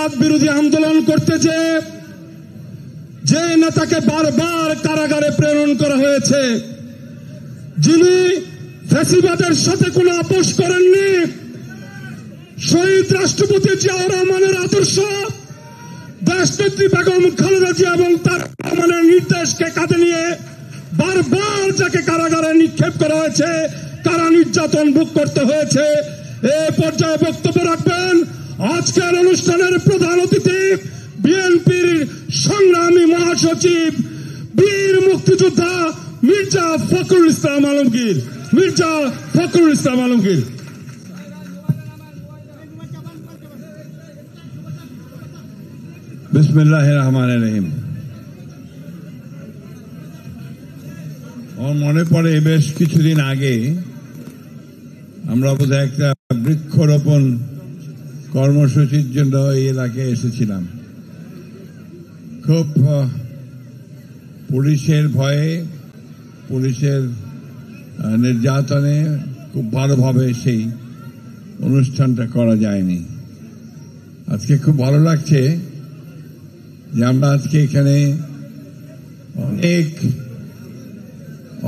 ফ্যাসিবাদ বিরোধী আন্দোলন করতেছে যে নেতাকে বারবার কারাগারে প্রেরণ করা হয়েছে, যিনি ফ্যাসিবাদের সাথে কোনো আপোষ করেননি, শহীদ রাষ্ট্রপতি জিয়াউর রহমানের আদর্শ, দেশনেত্রী বেগম খালেদা জিয়া এবং তার রহমানের নির্দেশকে কাঁধে নিয়ে বারবার যাকে কারাগারে নিক্ষেপ করা হয়েছে, কারা নির্যাতন ভোগ করতে হয়েছে, এ পর্যায়ে বক্তব্য রাখবেন আজকের অনুষ্ঠানের প্রধান অতিথি বিএনপির সংগ্রামী মহাসচিব বীর মুক্তিযোদ্ধা মির্জা ফখরুল ইসলাম আলমগীর। মির্জা ফখরুল ইসলাম আলমগীর। বিসমিল্লাহির রহমানির রহিম। আমার মনে পড়ে বেশ কিছুদিন আগে আমরা বোধহয় একটা বৃক্ষরোপণ কর্মসূচির জন্য এই এলাকায় এসেছিলাম। খুব পুলিশের ভয়ে, পুলিশের নির্যাতনে খুব ভালোভাবে সেই অনুষ্ঠানটা করা যায়নি। আজকে খুব ভালো লাগছে যে আমরা আজকে এখানে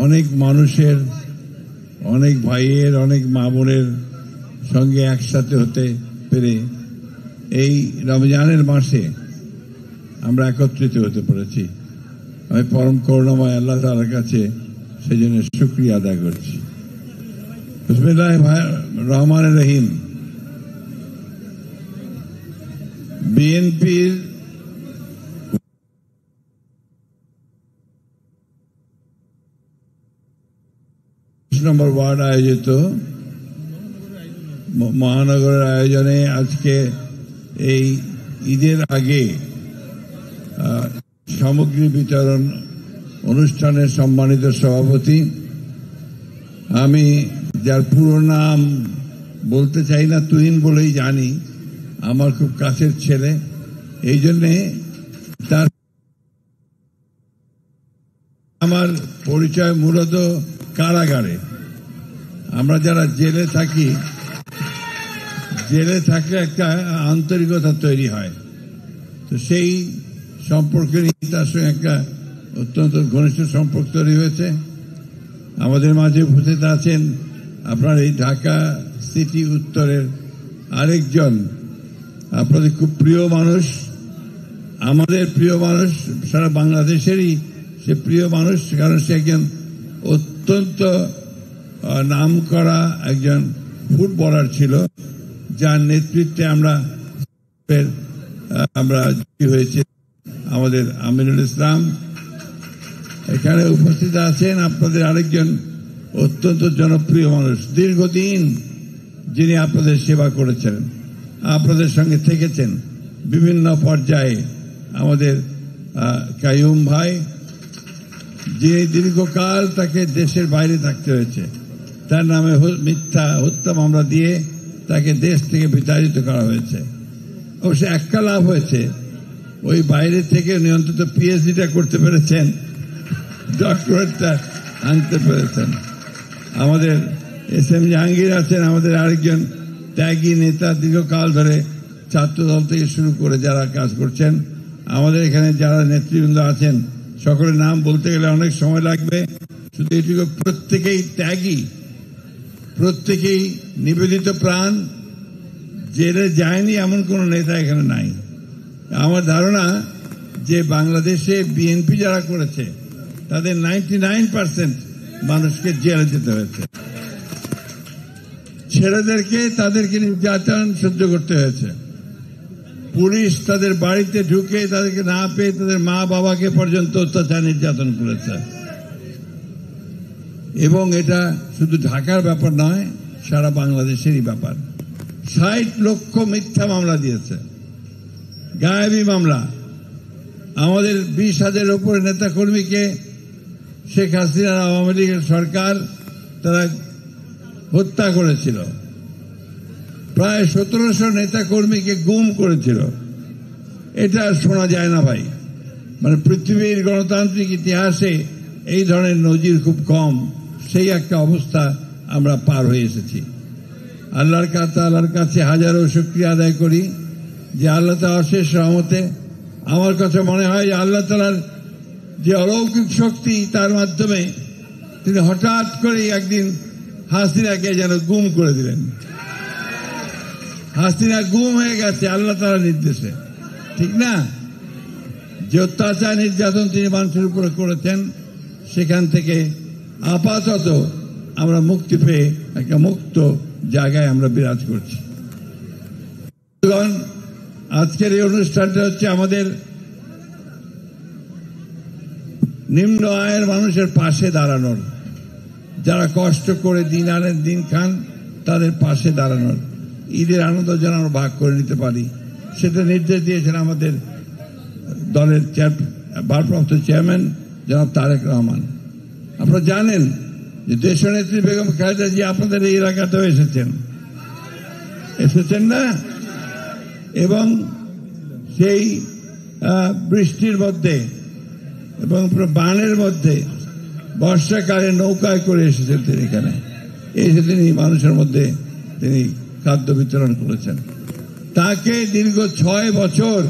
অনেক মানুষের, অনেক ভাইয়ের, অনেক মা বোনের সঙ্গে একসাথে হতে পেরে এই রমজানের মাসে আমরা একত্রিত হতে পেরেছি। আমি পরম করুণাময় আল্লাহ তাআলার কাছে সেজন্য শুকরিয়া আদায় করছি। বিসমিল্লাহির রহমানির রহিম। বিএনপির নম্বর ওয়ার্ড আয়োজিত মহানগরের আয়োজনে আজকে এই ঈদের আগে সামগ্রী বিতরণ অনুষ্ঠানের সম্মানিত সভাপতি, আমি যার পুরো নাম বলতে চাই না, তুহিন বলেই জানি, আমার খুব কাছের ছেলে, এই জন্যে তার আমার পরিচয় মূলত কারাগারে। আমরা যারা জেলে থাকি, জেলে থাকলে একটা আন্তরিকতা তৈরি হয়, তো সেই সম্পর্কে তার সঙ্গে একটা অত্যন্ত ঘনিষ্ঠ সম্পর্ক তৈরি হয়েছে। আমাদের মাঝে উপস্থিত আছেন আপনার এই ঢাকা সিটি উত্তরের আরেকজন আপনাদের খুব প্রিয় মানুষ, আমাদের প্রিয় মানুষ, সারা বাংলাদেশেরই সে প্রিয় মানুষ, কারণ সে একজন অত্যন্ত নাম করা একজন ফুটবলার ছিল, যার নেতৃত্বে আমরা হয়েছে আমাদের আমিনুল ইসলাম। এখানে উপস্থিত আছেন আপনাদের আরেকজন অত্যন্ত জনপ্রিয় মানুষ, দীর্ঘদিন যিনি আপনাদের সেবা করেছেন, আপনাদের সঙ্গে থেকেছেন বিভিন্ন পর্যায়ে, আমাদের কাইয়ুম ভাই, যিনি দীর্ঘকাল তাকে দেশের বাইরে থাকতে হয়েছে, তার নামে মিথ্যা হত্যা মামলা দিয়ে তাকে দেশ থেকে বিতাড়িত করা হয়েছে। অবশ্য একটা লাভ হয়েছে, ওই বাইরে থেকে উনি অন্তত পিএইচডিটা করতে পেরেছেন, ডক্টরেটটা আনতে পেরেছেন। আমাদের এস এম জাহাঙ্গীর আছেন, আমাদের আরেকজন ত্যাগী নেতা, দীর্ঘকাল ধরে ছাত্রদল থেকে শুরু করে যারা কাজ করছেন। আমাদের এখানে যারা নেতৃবৃন্দ আছেন সকলের নাম বলতে গেলে অনেক সময় লাগবে, শুধু এটুকু প্রত্যেকেই ত্যাগী, প্রত্যেকেই নিবেদিত প্রাণ, জেলে যায়নি এমন কোন নেতা এখানে নাই। আমার ধারণা যে বাংলাদেশে বিএনপি যারা করেছে তাদের 99% মানুষকে জেলে যেতে হয়েছে, ছেলেদেরকে তাদেরকে নির্যাতন সহ্য করতে হয়েছে, পুলিশ তাদের বাড়িতে ঢুকে তাদেরকে না পেয়ে তাদের মা বাবাকে পর্যন্ত অত্যাচার নির্যাতন করেছে। এবং এটা শুধু ঢাকার ব্যাপার নয়, সারা বাংলাদেশেরই ব্যাপার। 60 লক্ষ মিথ্যা মামলা দিয়েছে, গায়েবী মামলা। আমাদের 20,000 উপরে নেতা কর্মীকে শেখ হাসিনার আওয়ামী লীগের সরকার তারা হত্যা করেছিল, প্রায় 1700 নেতা কর্মীকে গুম করেছিল। এটা শোনা যায় না ভাই, মানে পৃথিবীর গণতান্ত্রিক ইতিহাসে এই ধরনের নজির খুব কম। সেই একটা অবস্থা আমরা পার হয়ে এসেছি। আল্লাহর কাছে হাজারো শুকরিয়া আদায় করি যে আল্লাহ তাআলার অশেষ রহমতে আমার কাছে মনে হয় যে আল্লাহ তাআলার যে অলৌকিক শক্তি, তার মাধ্যমে তিনি হঠাৎ করে একদিন হাসিনাকে যেন গুম করে দিলেন। হাসিনা গুম হয়ে গেছে আল্লাহ তাআলার নির্দেশে, ঠিক না? যে অত্যাচার নির্যাতন তিনি মানুষের উপরে করেছেন, সেখান থেকে আপাতত আমরা মুক্তি পেয়ে একটা মুক্ত জায়গায় আমরা বিরাজ করছি। আজকের এই অনুষ্ঠানটা হচ্ছে আমাদের নিম্ন আয়ের মানুষের পাশে দাঁড়ানোর, যারা কষ্ট করে দিন আনেন দিন খান, তাদের পাশে দাঁড়ানোর, ঈদের আনন্দ যেন আমরা ভাগ করে নিতে পারি, সেটা নির্দেশ দিয়েছেন আমাদের দলের ভারপ্রাপ্ত চেয়ারম্যান জনাব তারেক রহমান। আপনারা জানেন যে দেশনেত্রী বেগম খালেদা জিয়া আপনাদের এই এলাকাতেও এসেছেন না? এবং সেই বৃষ্টির মধ্যে এবং বানের মধ্যে বর্ষাকালে নৌকায় করে এসেছেন তিনি এখানে। এসে তিনি মানুষের মধ্যে তিনি খাদ্য বিতরণ করেছেন। তাকে দীর্ঘ 6 বছর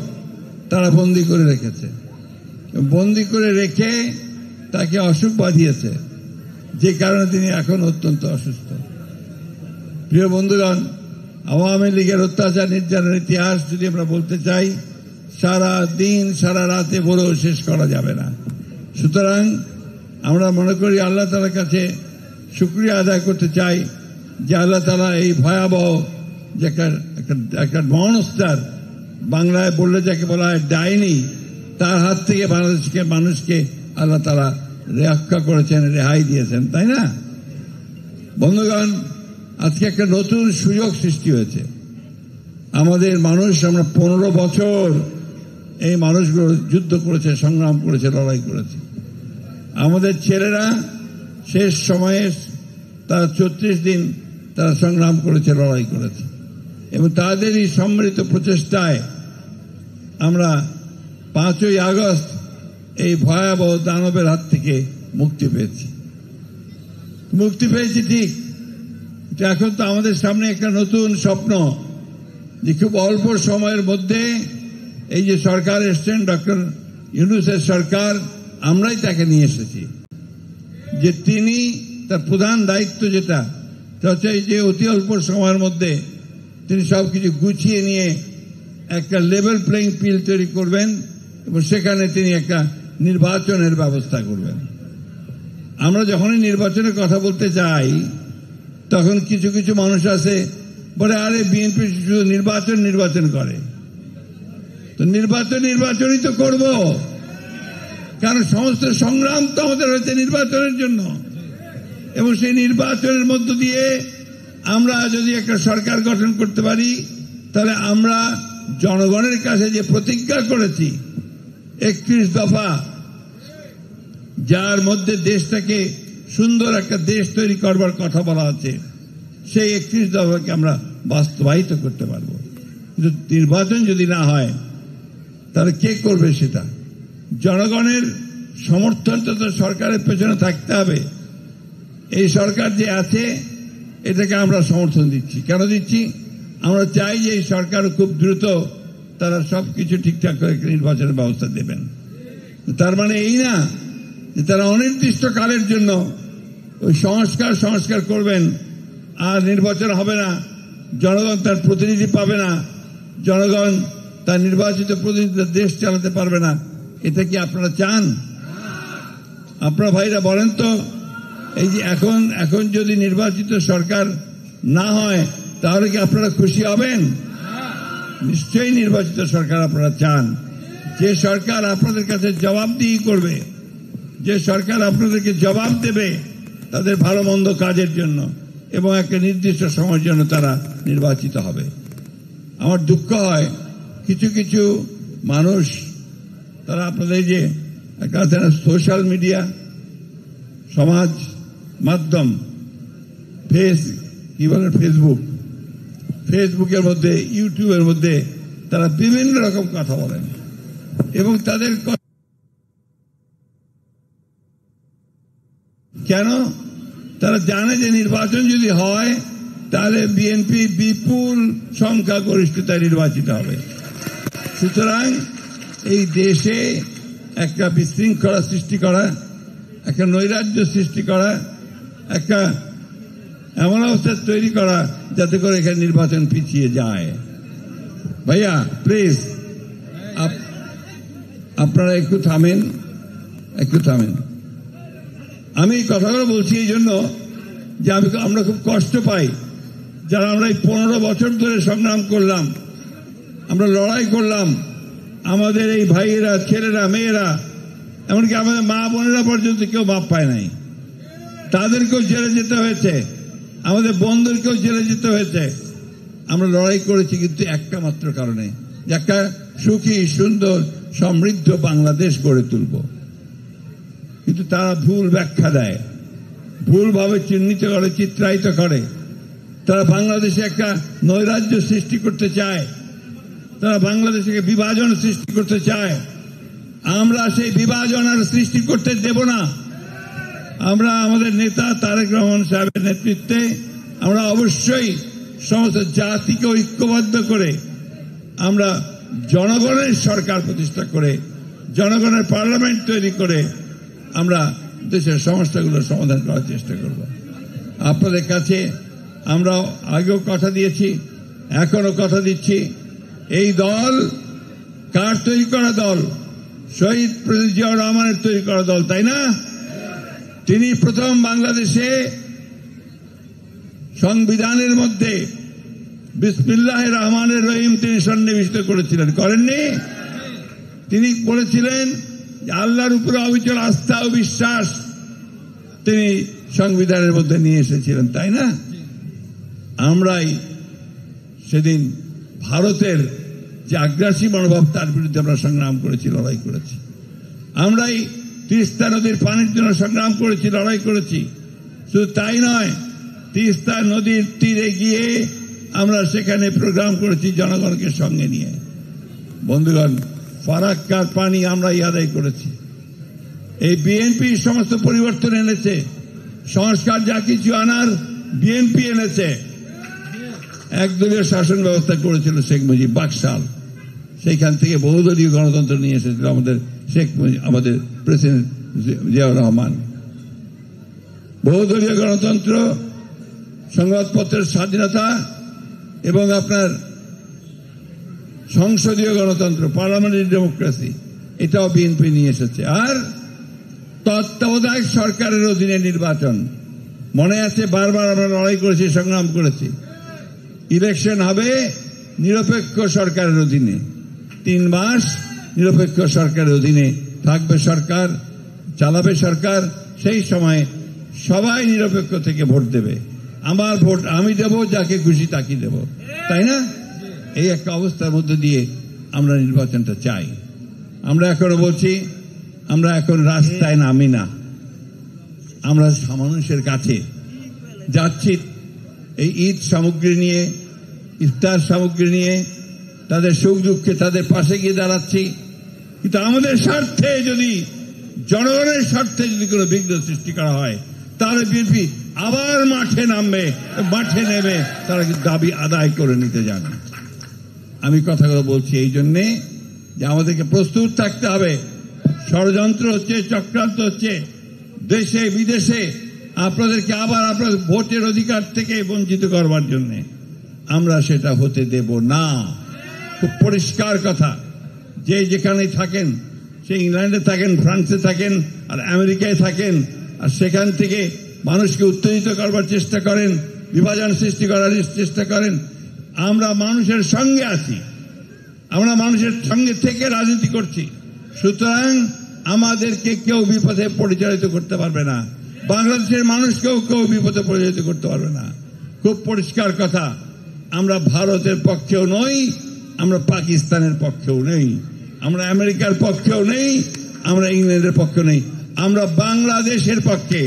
তারা বন্দী করে রেখেছে। বন্দী করে রেখে তাকে অসুখ বাঁধিয়েছে, যে কারণে তিনি এখন অত্যন্ত অসুস্থ। প্রিয় বন্ধুগণ, আওয়ামী লীগের অত্যাচার নির্যাতনের ইতিহাস যদি আমরা বলতে চাই, সারা দিন সারা রাতে বলেও শেষ করা যাবে না। সুতরাং আমরা মনে করি আল্লাহ তাআলার কাছে শুকরিয়া আদায় করতে চাই যে আল্লাহ তাআলা এই ভয়াবহ যে একটা মনস্টার, বাংলায় বললে যাকে বলা হয় ডাইনি, তার হাত থেকে বাংলাদেশকে মানুষকে আল্লাহ তাআলা রক্ষা করেছেন, রেহাই দিয়েছেন, তাই না? বন্ধুগণ, আজকে একটা নতুন সুযোগ সৃষ্টি হয়েছে। আমাদের মানুষ, আমরা 15 বছর এই মানুষগুলো যুদ্ধ করেছে, সংগ্রাম করেছে, লড়াই করেছে। আমাদের ছেলেরা শেষ সময়ে তারা 34 দিন তারা সংগ্রাম করেছে, লড়াই করেছে, এবং তাদেরই সম্মিলিত প্রচেষ্টায় আমরা 5ই আগস্ট এই ভয়াবহ দানবের হাত থেকে মুক্তি পেয়েছি। ঠিক, এখন তো আমাদের সামনে একটা নতুন স্বপ্ন, যে খুব অল্প সময়ের মধ্যে এই যে সরকার এসছেন, ডক্টর ইউনূসের সরকার, আমরাই তাকে নিয়ে এসেছি, যে তিনি তার প্রধান দায়িত্ব যেটা হচ্ছে যে অতি অল্প সময়ের মধ্যে তিনি সবকিছু গুছিয়ে নিয়ে একটা লেভেল প্লেইং ফিল্ড তৈরি করবেন, এবং সেখানে তিনি একটা নির্বাচনের ব্যবস্থা করবেন। আমরা যখনই নির্বাচনের কথা বলতে চাই, তখন কিছু কিছু মানুষ আছে বলে, আরে বিএনপি শুধু নির্বাচন করে। তো নির্বাচনই তো করব, কারণ সমস্ত সংগ্রাম তো আমাদের হয়েছে নির্বাচনের জন্য, এবং সেই নির্বাচনের মধ্য দিয়ে আমরা যদি একটা সরকার গঠন করতে পারি, তাহলে আমরা জনগণের কাছে যে প্রতিজ্ঞা করেছি 31 দফা, যার মধ্যে দেশটাকে সুন্দর একটা দেশ তৈরি করবার কথা বলা আছে, সেই 31 দফাকে আমরা বাস্তবায়িত করতে পারবো। কিন্তু নির্বাচন যদি না হয়, তাহলে কে করবে সেটা? জনগণের সমর্থন তো সরকারের পেছনে থাকতে হবে। এই সরকার যে আছে, এটাকে আমরা সমর্থন দিচ্ছি। কেন দিচ্ছি? আমরা চাই যে এই সরকার খুব দ্রুত তারা সবকিছু ঠিকঠাক করে নির্বাচনের ব্যবস্থা দেবেন। তার মানে এই না যে তারা অনির্দিষ্ট কালের জন্য ওই সংস্কার করবেন, আর নির্বাচন হবে না, জনগণ তার প্রতিনিধি পাবে না, জনগণ তার নির্বাচিত প্রতিনিধি দেশ চালাতে পারবে না। এটা কি আপনারা চান? আপনারা ভাইরা বলেন তো, এই যে এখন যদি নির্বাচিত সরকার না হয়, তাহলে কি আপনারা খুশি হবেন? নিশ্চয়ই নির্বাচিত সরকার আপনারা চান, যে সরকার আপনাদের কাছে জবাবদিহি করবে, যে সরকার আপনাদেরকে জবাব দেবে তাদের ভালো মন্দ কাজের জন্য, এবং একটা নির্দিষ্ট সময়ের জন্য তারা নির্বাচিত হবে। আমার দুঃখ হয়, কিছু কিছু মানুষ, তারা আপনাদের যে একটা সোশ্যাল মিডিয়া, সমাজ মাধ্যম, ফেসবুকের মধ্যে, ইউটিউবের মধ্যে তারা বিভিন্ন রকম কথা বলেন, এবং তাদের কেন? তারা জানে যে নির্বাচন যদি হয়, তাহলে বিএনপি বিপুল সংখ্যাগরিষ্ঠতায় নির্বাচিত হবে। সুতরাং এই দেশে একটা বিশৃঙ্খলা সৃষ্টি করা, একটা নৈরাজ্য সৃষ্টি করা, একটা এমন অবস্থা তৈরি করা যাতে করে এখানে নির্বাচন পিছিয়ে যায়। ভাইয়া প্লিজ আপনারা একটু থামেন। আমি এই কথাগুলো বলছি এই জন্য যে আমরা খুব কষ্ট পাই, যারা আমরা এই 15 বছর ধরে সংগ্রাম করলাম, আমরা লড়াই করলাম, আমাদের এই ভাইয়েরা, ছেলেরা, মেয়েরা, এমনকি আমাদের মা বোনেরা পর্যন্ত কেউ মাপ পায় নাই। তাদেরকেও জেলে যেতে হয়েছে, আমাদের বন্ধুদেরকেও জেলে যেতে হয়েছে। আমরা লড়াই করেছি কিন্তু একটা মাত্র কারণে, যে একটা সুখী, সুন্দর, সমৃদ্ধ বাংলাদেশ গড়ে তুলব। কিন্তু তারা ভুল ব্যাখ্যা দেয়, ভুলভাবে চিহ্নিত করে, চিত্রায়িত করে। তারা বাংলাদেশে একটা নৈরাজ্য সৃষ্টি করতে চায়, তারা বাংলাদেশে বিভাজন সৃষ্টি করতে চায়। আমরা সেই বিভাজন আর সৃষ্টি করতে দেব না। আমরা আমাদের নেতা তারেক রহমান সাহেবের নেতৃত্বে আমরা অবশ্যই সমস্ত জাতিকে ঐক্যবদ্ধ করে আমরা জনগণের সরকার প্রতিষ্ঠা করে, জনগণের পার্লামেন্ট তৈরি করে আমরা দেশের সমস্যাগুলো সমাধান করার চেষ্টা করব। আপনাদের কাছে আমরা আগেও কথা দিয়েছি, এখনো কথা দিচ্ছি, এই দল কার তৈরি করা দল? শহীদ প্রেসিডেন্ট জিয়াউর রহমানের তৈরি করা দল, তাই না? তিনি প্রথম বাংলাদেশে সংবিধানের মধ্যে বিসমিল্লাহির রহমানির রহিম তিনি সন্নিবেশিত করেছিলেন, করেননি? তিনি বলেছিলেন আল্লাহর উপরে অবিচল আস্থা ও বিশ্বাস তিনি সংবিধানের মধ্যে নিয়ে এসেছিলেন, তাই না? আমরাই সেদিন ভারতের যে আগ্রাসী মনোভাব, তার বিরুদ্ধে আমরা সংগ্রাম করেছি, লড়াই করেছি। আমরাই তিস্তা নদীর পানির জন্য সংগ্রাম করেছি, লড়াই করেছি। শুধু তাই নয়, তিস্তা নদীর তীরে গিয়ে আমরা সেখানে প্রোগ্রাম করেছি জনগণকে সঙ্গে নিয়ে। বন্ধুগণ, ফারাক্কার পানি আমরাই আদায় করেছি। এই বিএনপি সমস্ত পরিবর্তন এনেছে, সংস্কার যা কিছু আনার বিএনপি এনেছে। একদলীয় শাসন ব্যবস্থা করেছিল শেখ মুজিব, বাকশাল, সেইখান থেকে বহুদলীয় গণতন্ত্র নিয়ে এসেছিল আমাদের প্রেসিডেন্ট জিয়াউর রহমান। বহুদলীয় গণতন্ত্র, সংবাদপত্রের স্বাধীনতা এবং আপনার সংসদীয় গণতন্ত্র, পার্লামেন্টারি ডেমোক্রেসি, এটাও বিএনপি নিয়ে এসেছে। আর তত্ত্বাবধায়ক সরকারের অধীনে নির্বাচন, মনে আছে বারবার আমরা লড়াই করেছি, সংগ্রাম করেছি। ইলেকশন হবে নিরপেক্ষ সরকারের অধীনে, 3 মাস নিরপেক্ষ সরকারের অধীনে থাকবে সরকার, চালাবে সরকার। সেই সময় সবাই নিরপেক্ষ থেকে ভোট দেবে। আমার ভোট আমি দেব, যাকে খুশি তাকে দেব, তাই না? এই একটা অবস্থার মধ্যে দিয়ে আমরা নির্বাচনটা চাই। আমরা এখনো বলছি, আমরা এখন রাস্তায় নামি না, আমরা মানুষের কাছে যাচ্ছি। এই ঈদ সামগ্রী নিয়ে, ইফতার সামগ্রী নিয়ে, তাদের সুখ দুঃখে তাদের পাশে গিয়ে দাঁড়াচ্ছি। কিন্তু আমাদের স্বার্থে যদি, জনগণের স্বার্থে যদি কোনো বিঘ্ন সৃষ্টি করা হয়, তাহলে বিএনপি আবার মাঠে নামবে। মাঠে নেমে তারা দাবি আদায় করে নিতে যান। আমি কথাগুলো বলছি এই জন্যে যে আমাদেরকে প্রস্তুত থাকতে হবে। ষড়যন্ত্র হচ্ছে, চক্রান্ত হচ্ছে দেশে বিদেশে, আপনাদেরকে আবার আপনাদের ভোটের অধিকার থেকে বঞ্চিত করবার জন্য। আমরা সেটা হতে দেব না। খুব পরিষ্কার কথা, যে যেখানে থাকেন, সে ইংল্যান্ডে থাকেন, ফ্রান্সে থাকেন, আর আমেরিকায় থাকেন, আর সেখান থেকে মানুষকে উত্তেজিত করবার চেষ্টা করেন, বিভাজন সৃষ্টি করার চেষ্টা করেন। আমরা মানুষের সঙ্গে আছি, আমরা মানুষের সঙ্গে থেকে রাজনীতি করছি। সুতরাং আমাদেরকে কেউ বিপথে পরিচালিত করতে পারবে না, বাংলাদেশের মানুষকেও কেউ বিপথে পরিচালিত করতে পারবে না। খুব পরিষ্কার কথা, আমরা ভারতের পক্ষেও নই, আমরা পাকিস্তানের পক্ষেও নেই, আমরা আমেরিকার পক্ষেও নেই, আমরা ইংল্যান্ডের পক্ষেও নেই, আমরা বাংলাদেশের পক্ষে।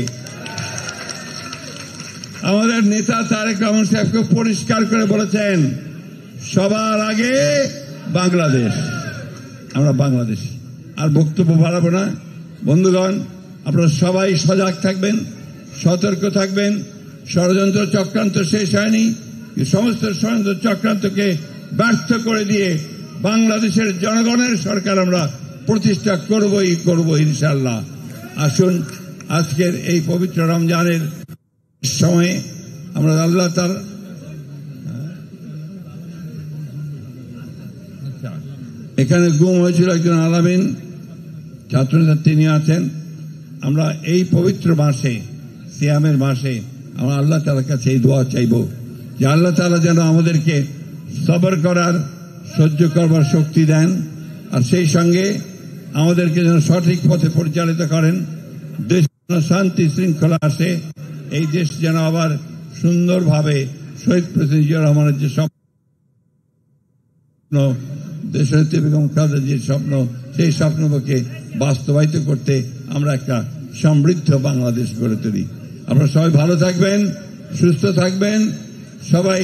আমাদের নেতা তারেক রহমান সাহেবকে পরিষ্কার করে বলেছেন, সবার আগে বাংলাদেশ, আমরা বাংলাদেশ। আর বক্তব্য বাড়াবো না। বন্ধুগণ, আপনারা সবাই সজাগ থাকবেন, সতর্ক থাকবেন। ষড়যন্ত্র চক্রান্ত শেষ হয়নি, সমস্ত ষড়যন্ত্র চক্রান্তকে ব্যর্থ করে দিয়ে বাংলাদেশের জনগণের সরকার আমরা প্রতিষ্ঠা করব ইনশাআল্লাহ। আসুন আজকের এই পবিত্র রমজানের সময়ে আমরা আল্লাহ তার এখানে গুম হয়েছিল একজন আলামিন ছাত্রনেতা, তিনি আছেন। আমরা এই পবিত্র মাসে, সিয়ামের মাসে আমরা আল্লাহ তাআলার কাছে এই দোয়া চাইব যে আল্লাহ তাআলা যেন আমাদেরকে সবর করার, সহ্য করবার শক্তি দেন, আর সেই সঙ্গে আমাদেরকে যেন সঠিক পথে পরিচালিত করেন। দেশে যেন শান্তি শৃঙ্খলা আসে, এই দেশ যেন আবার সুন্দরভাবে শহীদ প্রেসিডেন্ট জিয়া রহমানের যে স্বপ্ন, দেশনেত্রী বেগম খালেদা জিয়ার স্বপ্ন, সেই স্বপ্নকে বাস্তবায়িত করতে আমরা একটা সমৃদ্ধ বাংলাদেশ গড়ে তুলি। আপনারা সবাই ভালো থাকবেন, সুস্থ থাকবেন। সবাই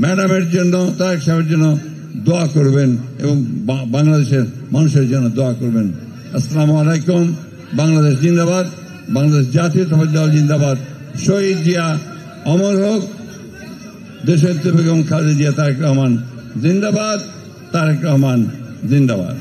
ম্যাডামের জন্য, তারেক সাহেবের জন্য দোয়া করবেন এবং বাংলাদেশের মানুষের জন্য দোয়া করবেন। আসসালামু আলাইকুম। বাংলাদেশ জিন্দাবাদ, বাংলাদেশ জাতীয়তাবাদী দল জিন্দাবাদ। শহীদ জিয়া অমর হোক, দেশনেত্রী বেগম খালেদা জিয়া, তারেক রহমান জিন্দাবাদ, তারেক রহমান জিন্দাবাদ।